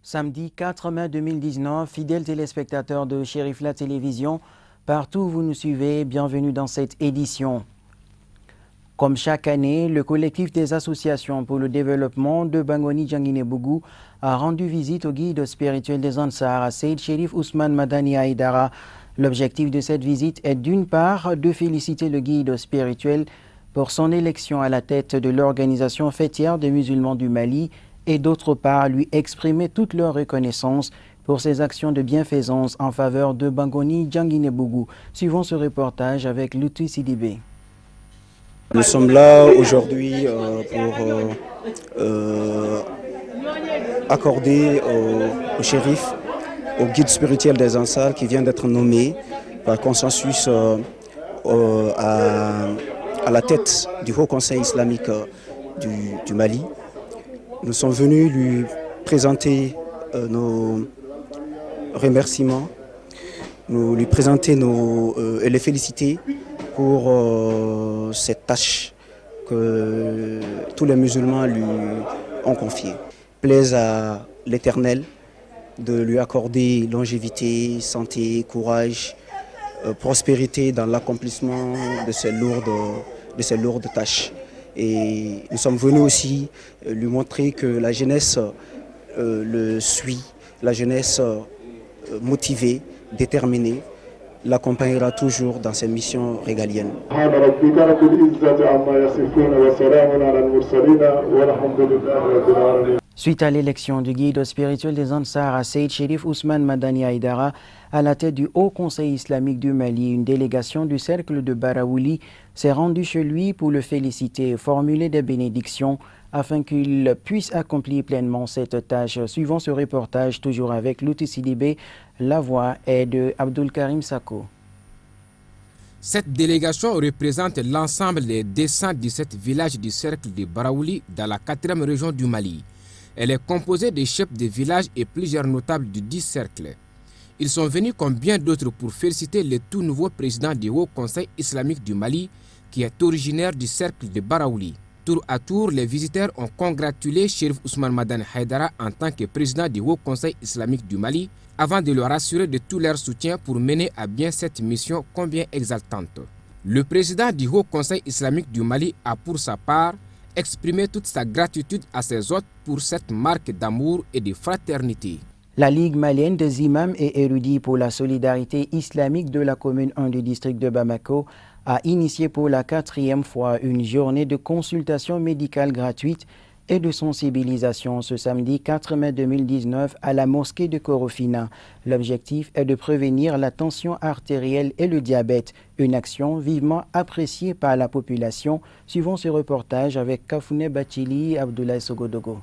Samedi 4 mai 2019, fidèles téléspectateurs de Chérif La Télévision, partout où vous nous suivez, bienvenue dans cette édition. Comme chaque année, le collectif des associations pour le développement de Bangoni Djanguiné-Bougou a rendu visite au guide spirituel des Ansar, à Seyd Cherif Ousmane Madani Haïdara. L'objectif de cette visite est d'une part de féliciter le guide spirituel pour son élection à la tête de l'organisation fêtière des musulmans du Mali et d'autre part lui exprimer toute leur reconnaissance pour ses actions de bienfaisance en faveur de Bangoni Djanguiné-Bougou. Suivons ce reportage avec Louti Sidibé. Nous sommes là aujourd'hui pour accorder au shérif, au guide spirituel des Ansar qui vient d'être nommé par consensus à la tête du Haut Conseil islamique du Mali. Nous sommes venus lui présenter nos remerciements, lui présenter et les féliciter pour cette tâche que tous les musulmans lui ont confiée. Plaise à l'Éternel de lui accorder longévité, santé, courage, prospérité dans l'accomplissement de ces lourdes tâches. Et nous sommes venus aussi lui montrer que la jeunesse le suit, la jeunesse motivée, déterminée, l'accompagnera toujours dans ses missions régaliennes. Suite à l'élection du guide spirituel des Ansar à Seyd Cherif Ousmane Madani Haïdara à la tête du Haut Conseil islamique du Mali, une délégation du cercle de Baraouli s'est rendue chez lui pour le féliciter et formuler des bénédictions afin qu'il puisse accomplir pleinement cette tâche. Suivant ce reportage, toujours avec Louti Sidibé, la voix est de Abdul Karim Sako. Cette délégation représente l'ensemble des 217 villages du cercle de Baraouli dans la 4e région du Mali. Elle est composée des chefs de villages et plusieurs notables du 10 cercles. Ils sont venus comme bien d'autres pour féliciter le tout nouveau président du Haut Conseil islamique du Mali qui est originaire du cercle de Baraouli. Tour à tour, les visiteurs ont congratulé Cherif Ousmane Madani Haïdara en tant que président du Haut Conseil islamique du Mali avant de leur assurer de tout leur soutien pour mener à bien cette mission combien exaltante. Le président du Haut Conseil islamique du Mali a pour sa part exprimé toute sa gratitude à ses hôtes pour cette marque d'amour et de fraternité. La Ligue malienne des imams et érudits pour la solidarité islamique de la commune 1 du district de Bamako a initié pour la 4e fois une journée de consultation médicale gratuite et de sensibilisation ce samedi 4 mai 2019 à la mosquée de Korofina. L'objectif est de prévenir la tension artérielle et le diabète, une action vivement appréciée par la population. Suivons ce reportage avec Kafoune Bachili et Abdoulaye Sogodogo.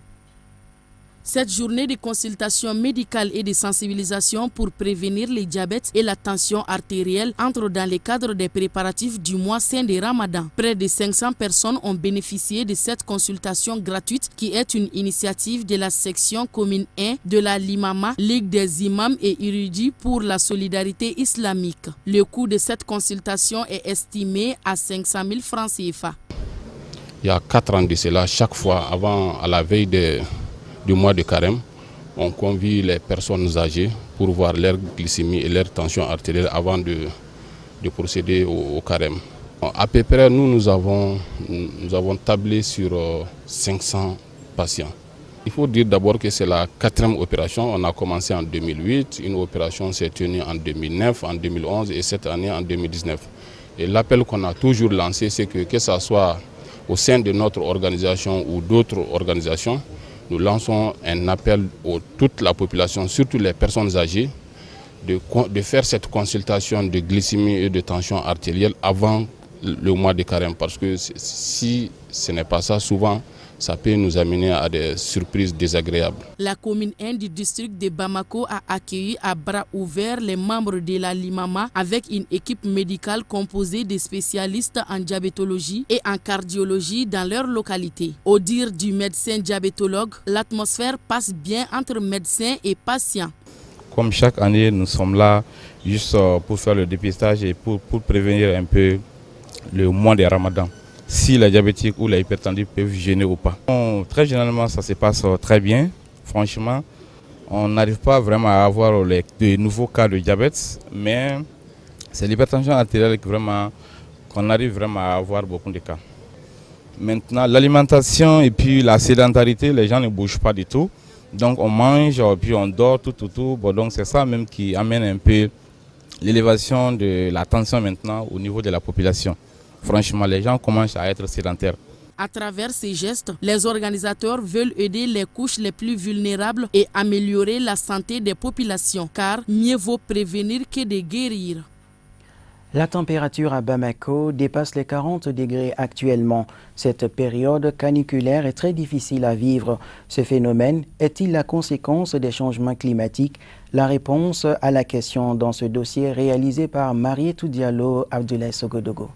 Cette journée de consultation médicale et de sensibilisation pour prévenir le diabète et la tension artérielle entre dans le cadre des préparatifs du mois saint de Ramadan. Près de 500 personnes ont bénéficié de cette consultation gratuite qui est une initiative de la section commune 1 de la Limama, Ligue des imams et érudits pour la solidarité islamique. Le coût de cette consultation est estimé à 500 000 francs CFA. Il y a 4 ans de cela, chaque fois à la veille du mois de carême, on convie les personnes âgées pour voir leur glycémie et leur tension artérielle avant de procéder au carême. À peu près, nous avons tablé sur 500 patients. Il faut dire d'abord que c'est la 4e opération. On a commencé en 2008, une opération s'est tenue en 2009, en 2011 et cette année en 2019. Et l'appel qu'on a toujours lancé, c'est que ce soit au sein de notre organisation ou d'autres organisations, nous lançons un appel à toute la population, surtout les personnes âgées, de faire cette consultation de glycémie et de tension artérielle avant le mois de carême. Parce que si ce n'est pas ça, souvent, ça peut nous amener à des surprises désagréables. La commune 1 du district de Bamako a accueilli à bras ouverts les membres de la Limama avec une équipe médicale composée de spécialistes en diabétologie et en cardiologie dans leur localité. Au dire du médecin diabétologue, l'atmosphère passe bien entre médecins et patients. Comme chaque année, nous sommes là juste pour faire le dépistage et pour prévenir un peu le mois de Ramadan. Si les diabétiques ou les hypertendus peuvent jeûner ou pas. Très généralement, ça se passe très bien. Franchement, on n'arrive pas vraiment à avoir de nouveaux cas de diabète, mais c'est l'hypertension artérielle qu'on arrive vraiment à avoir beaucoup de cas. Maintenant, l'alimentation et puis la sédentarité, les gens ne bougent pas du tout. Donc on mange, puis on dort, tout. Bon, donc c'est ça même qui amène un peu l'élévation de la tension maintenant au niveau de la population. Franchement, les gens commencent à être sédentaires. À travers ces gestes, les organisateurs veulent aider les couches les plus vulnérables et améliorer la santé des populations, car mieux vaut prévenir que de guérir. La température à Bamako dépasse les 40 degrés actuellement. Cette période caniculaire est très difficile à vivre. Ce phénomène est-il la conséquence des changements climatiques? La réponse à la question dans ce dossier réalisé par Marietou Diallo Abdoulaye Sogodogo.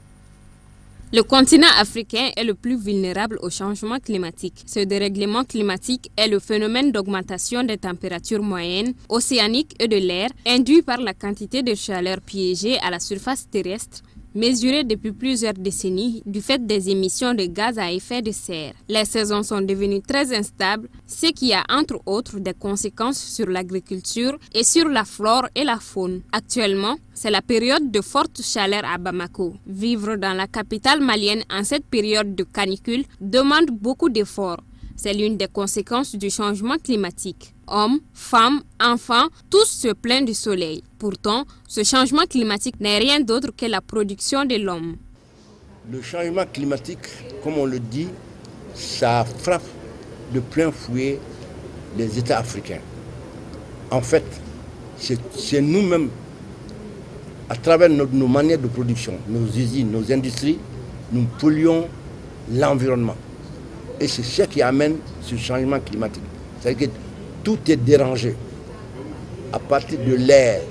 Le continent africain est le plus vulnérable au changement climatique. Ce dérèglement climatique est le phénomène d'augmentation des températures moyennes, océaniques et de l'air, induit par la quantité de chaleur piégée à la surface terrestre, mesurée depuis plusieurs décennies du fait des émissions de gaz à effet de serre. Les saisons sont devenues très instables, ce qui a entre autres des conséquences sur l'agriculture et sur la flore et la faune. Actuellement, c'est la période de forte chaleur à Bamako. Vivre dans la capitale malienne en cette période de canicule demande beaucoup d'efforts. C'est l'une des conséquences du changement climatique. Hommes, femmes, enfants, tous se plaignent du soleil. Pourtant, ce changement climatique n'est rien d'autre que la production de l'homme. Le changement climatique, comme on le dit, ça frappe de plein fouet les États africains. En fait, c'est nous-mêmes, à travers nos manières de production, nos usines, nos industries, nous polluons l'environnement. Et c'est ce qui amène ce changement climatique. C'est-à-dire que tout est dérangé. À partir de l'air,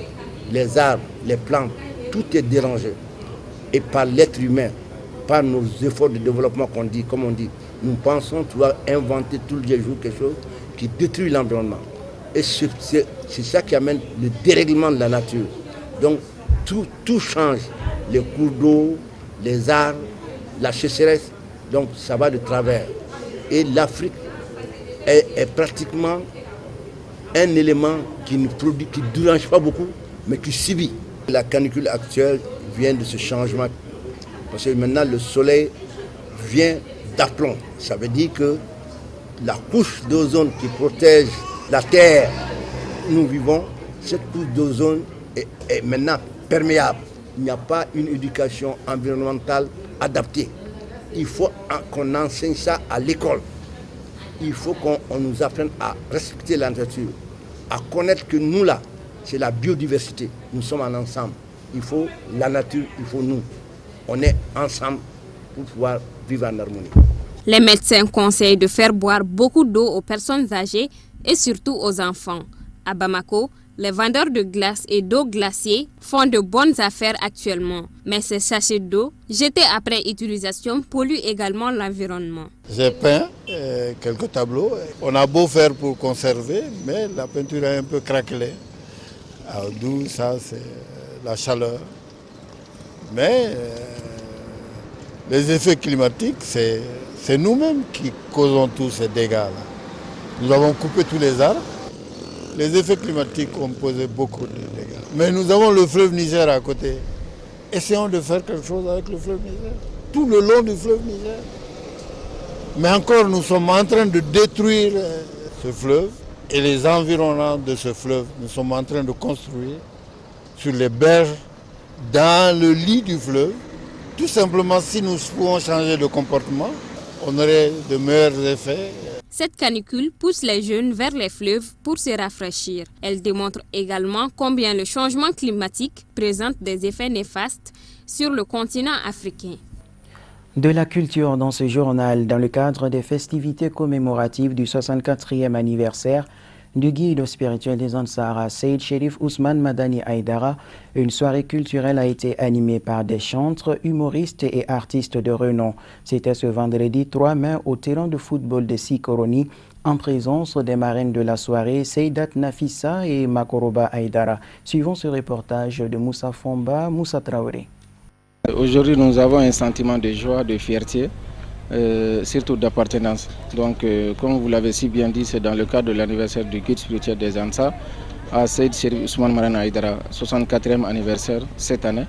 les arbres, les plantes, tout est dérangé. Et par l'être humain, par nos efforts de développement comme on dit, nous pensons pouvoir inventer tous les jours quelque chose qui détruit l'environnement. Et c'est ça qui amène le dérèglement de la nature. Donc tout change. Les cours d'eau, les arbres, la sécheresse, donc ça va de travers. Et l'Afrique est pratiquement un élément qui ne dérange pas beaucoup, mais qui subit. La canicule actuelle vient de ce changement. Parce que maintenant, le soleil vient d'aplomb. Ça veut dire que la couche d'ozone qui protège la Terre, nous vivons, cette couche d'ozone est maintenant perméable. Il n'y a pas une éducation environnementale adaptée. Il faut qu'on enseigne ça à l'école. Il faut qu'on nous apprenne à respecter la nature, à connaître que nous là, c'est la biodiversité. Nous sommes en ensemble. Il faut la nature, il faut nous. On est ensemble pour pouvoir vivre en harmonie. Les médecins conseillent de faire boire beaucoup d'eau aux personnes âgées et surtout aux enfants. À Bamako, les vendeurs de glace et d'eau glacée font de bonnes affaires actuellement. Mais ces sachets d'eau, jetés après utilisation, polluent également l'environnement. J'ai peint quelques tableaux. On a beau faire pour conserver, mais la peinture est un peu craquelée. D'où ça, c'est la chaleur. Mais les effets climatiques, c'est nous-mêmes qui causons tous ces dégâts-là. Nous avons coupé tous les arbres. Les effets climatiques ont posé beaucoup de dégâts. Mais nous avons le fleuve Niger à côté. Essayons de faire quelque chose avec le fleuve Niger. Tout le long du fleuve Niger. Mais encore, nous sommes en train de détruire ce fleuve et les environnants de ce fleuve. Nous sommes en train de construire sur les berges, dans le lit du fleuve. Tout simplement, si nous pouvons changer de comportement, on aurait de meilleurs effets. Cette canicule pousse les jeunes vers les fleuves pour se rafraîchir. Elle démontre également combien le changement climatique présente des effets néfastes sur le continent africain. De la culture dans ce journal, dans le cadre des festivités commémoratives du 64e anniversaire du guide spirituel des Ansara, Seyd Cherif Ousmane Madani Aïdara, une soirée culturelle a été animée par des chantres, humoristes et artistes de renom. C'était ce vendredi 3 mai au terrain de football de Sikoroni en présence des marraines de la soirée, Seydat Nafissa et Makoroba Aïdara. Suivons ce reportage de Moussa Fomba, Moussa Traoré. Aujourd'hui, nous avons un sentiment de joie, de fierté, surtout d'appartenance. Donc, comme vous l'avez si bien dit, c'est dans le cadre de l'anniversaire du guide spirituel des Ansar à Seyd Cherif Ousmane Madan Aïdara, 64e anniversaire cette année.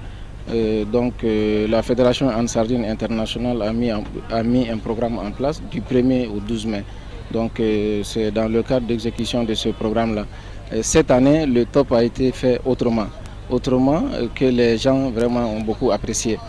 La Fédération Ansardine Internationale a mis un programme en place du 1er au 12 mai. Donc, c'est dans le cadre d'exécution de ce programme-là. Cette année, le top a été fait autrement que les gens vraiment ont beaucoup apprécié.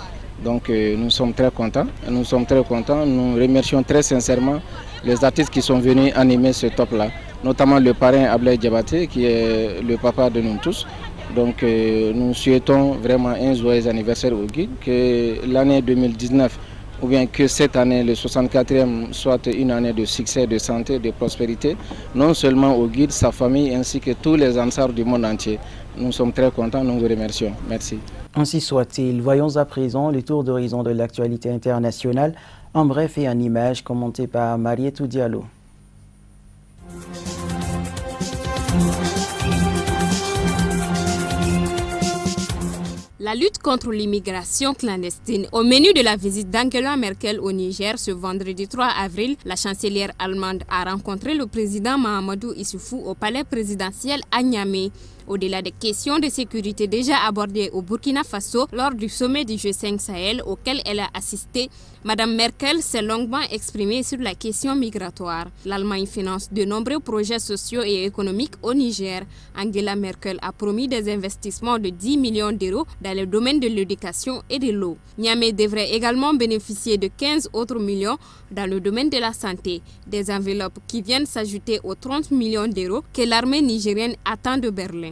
Donc nous sommes très contents. Nous remercions très sincèrement les artistes qui sont venus animer ce top-là, notamment le parrain Ablaye Diabaté qui est le papa de nous tous. Donc nous souhaitons vraiment un joyeux anniversaire au guide, que l'année 2019 ou bien que cette année, le 64e, soit une année de succès, de santé, de prospérité, non seulement au guide, sa famille, ainsi que tous les Ansars du monde entier. Nous sommes très contents, nous vous remercions. Merci. Ainsi soit-il. Voyons à présent le tour d'horizon de l'actualité internationale, en bref et en images, commenté par Marietou Diallo. La lutte contre l'immigration clandestine. Au menu de la visite d'Angela Merkel au Niger ce vendredi 3 avril, la chancelière allemande a rencontré le président Mahamadou Issoufou au palais présidentiel à Niamey. Au-delà des questions de sécurité déjà abordées au Burkina Faso lors du sommet du G5 Sahel auquel elle a assisté, Mme Merkel s'est longuement exprimée sur la question migratoire. L'Allemagne finance de nombreux projets sociaux et économiques au Niger. Angela Merkel a promis des investissements de 10 millions d'euros dans le domaine de l'éducation et de l'eau. Niamey devrait également bénéficier de 15 autres millions dans le domaine de la santé. Des enveloppes qui viennent s'ajouter aux 30 millions d'euros que l'armée nigérienne attend de Berlin.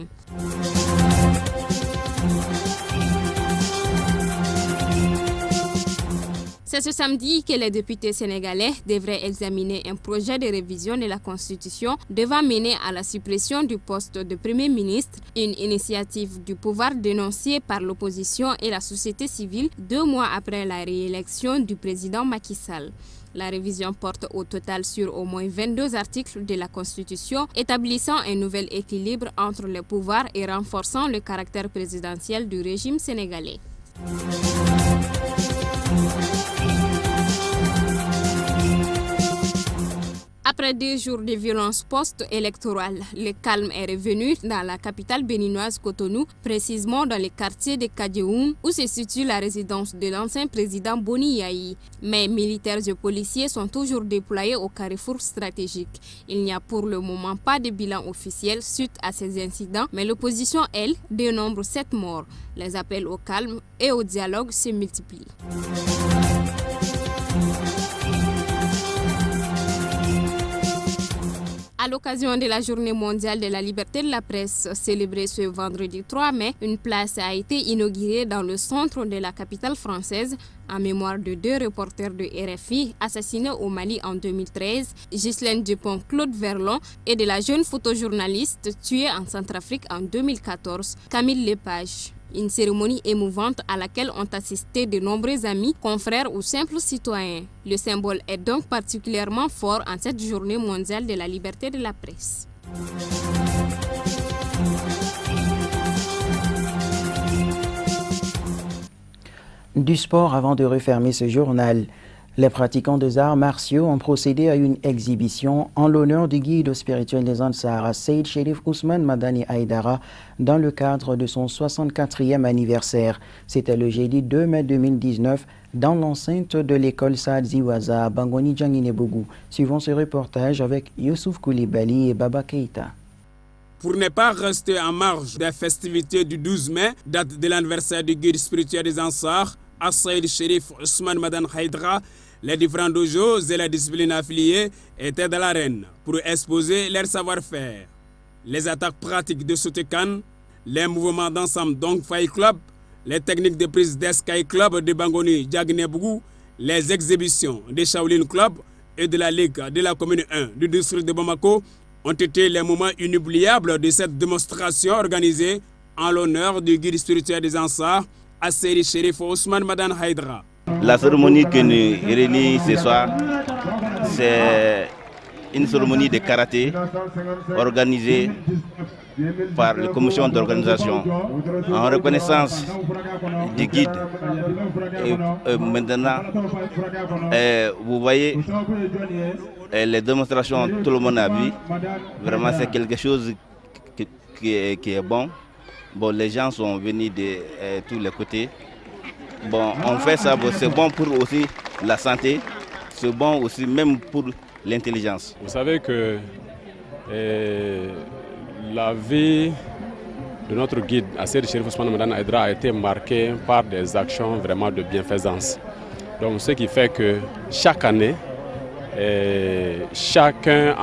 C'est ce samedi que les députés sénégalais devraient examiner un projet de révision de la Constitution devant mener à la suppression du poste de Premier ministre, une initiative du pouvoir dénoncée par l'opposition et la société civile 2 mois après la réélection du président Macky Sall. La révision porte au total sur au moins 22 articles de la Constitution, établissant un nouvel équilibre entre les pouvoirs et renforçant le caractère présidentiel du régime sénégalais. Après 2 jours de violence post-électorale, le calme est revenu dans la capitale béninoise Cotonou, précisément dans le quartier de Kadioum, où se situe la résidence de l'ancien président Boni Yayi. Mais militaires et policiers sont toujours déployés au carrefour stratégique. Il n'y a pour le moment pas de bilan officiel suite à ces incidents, mais l'opposition, elle, dénombre 7 morts. Les appels au calme et au dialogue se multiplient. À l'occasion de la Journée mondiale de la liberté de la presse célébrée ce vendredi 3 mai, une place a été inaugurée dans le centre de la capitale française en mémoire de 2 reporters de RFI assassinés au Mali en 2013, Ghislaine Dupont-Claude Verlon, et de la jeune photojournaliste tuée en Centrafrique en 2014, Camille Lepage. Une cérémonie émouvante à laquelle ont assisté de nombreux amis, confrères ou simples citoyens. Le symbole est donc particulièrement fort en cette journée mondiale de la liberté de la presse. Du sport avant de refermer ce journal. Les pratiquants des arts martiaux ont procédé à une exhibition en l'honneur du guide spirituel des Ansar, Seyd Cherif Ousmane Madani Aïdara, dans le cadre de son 64e anniversaire. C'était le jeudi 2 mai 2019 dans l'enceinte de l'école Saad Ziwaza à Bangoni Djanginebougou. Suivons ce reportage avec Youssouf Koulibaly et Baba Keïta. Pour ne pas rester en marge des festivités du 12 mai, date de l'anniversaire du guide spirituel des Ansar, à Seyd Cherif Ousmane Madan Aïdara, les différents dojos et les disciplines affiliées étaient dans l'arène pour exposer leur savoir-faire. Les attaques pratiques de Sotekan, les mouvements d'ensemble Dong Fai Club, les techniques de prise d'Eskai Club de Bangoni Djanginebougou, les exhibitions de Shaolin Club et de la Ligue de la commune 1 du district de Bamako ont été les moments inoubliables de cette démonstration organisée en l'honneur du guide spirituel des Ansar, à Seyd Cherif Ousmane Madan Aïdara. La cérémonie que nous réunit ce soir, c'est une cérémonie de karaté organisée par la commission d'organisation en reconnaissance du guide. Et maintenant, vous voyez les démonstrations, tout le monde a vu. Vraiment, c'est quelque chose qui est bon. Bon, les gens sont venus de tous les côtés. Bon, on fait ça, bon, c'est bon pour aussi la santé, c'est bon aussi même pour l'intelligence. Vous savez que la vie de notre guide, Seydi Cherif Ousmane Madane Haïdra, a été marquée par des actions vraiment de bienfaisance. Donc, ce qui fait que chaque année, chacun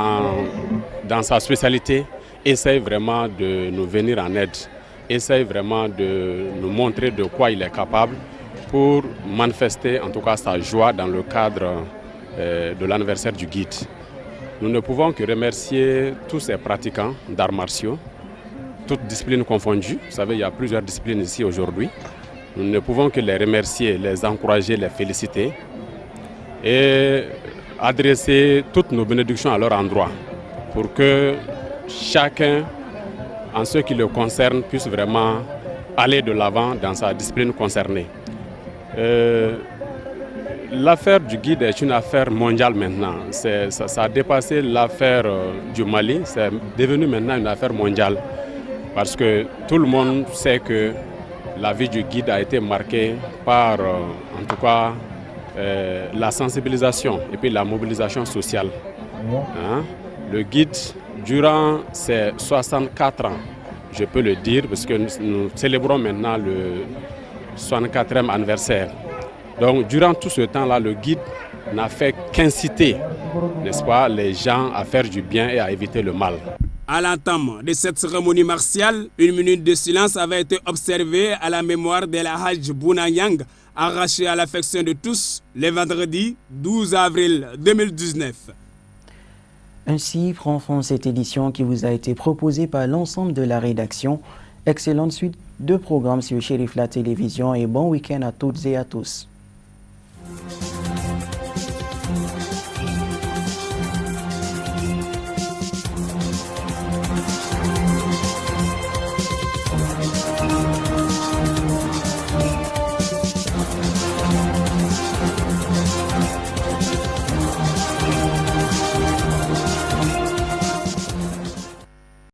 dans sa spécialité essaye vraiment de nous venir en aide, essaye vraiment de nous montrer de quoi il est capable pour manifester en tout cas sa joie dans le cadre de l'anniversaire du guide. Nous ne pouvons que remercier tous ces pratiquants d'arts martiaux, toutes disciplines confondues. Vous savez, il y a plusieurs disciplines ici aujourd'hui. Nous ne pouvons que les remercier, les encourager, les féliciter et adresser toutes nos bénédictions à leur endroit pour que chacun, en ce qui le concerne, puisse vraiment aller de l'avant dans sa discipline concernée. L'affaire du guide est une affaire mondiale maintenant. Ça a dépassé l'affaire du Mali, c'est devenu maintenant une affaire mondiale. Parce que tout le monde sait que la vie du guide a été marquée par, en tout cas, la sensibilisation et puis la mobilisation sociale. Hein? Le guide, durant ses 64 ans, je peux le dire, parce que nous célébrons maintenant le 64e anniversaire. Donc, durant tout ce temps-là, le guide n'a fait qu'inciter, n'est-ce pas, les gens à faire du bien et à éviter le mal. À l'entame de cette cérémonie martiale, une minute de silence avait été observée à la mémoire de la Hajj Bouna Yang, arrachée à l'affection de tous le vendredi 12 avril 2019. Ainsi prend fin cette édition qui vous a été proposée par l'ensemble de la rédaction. Excellente suite de programmes sur Cherif la télévision et bon week-end à toutes et à tous.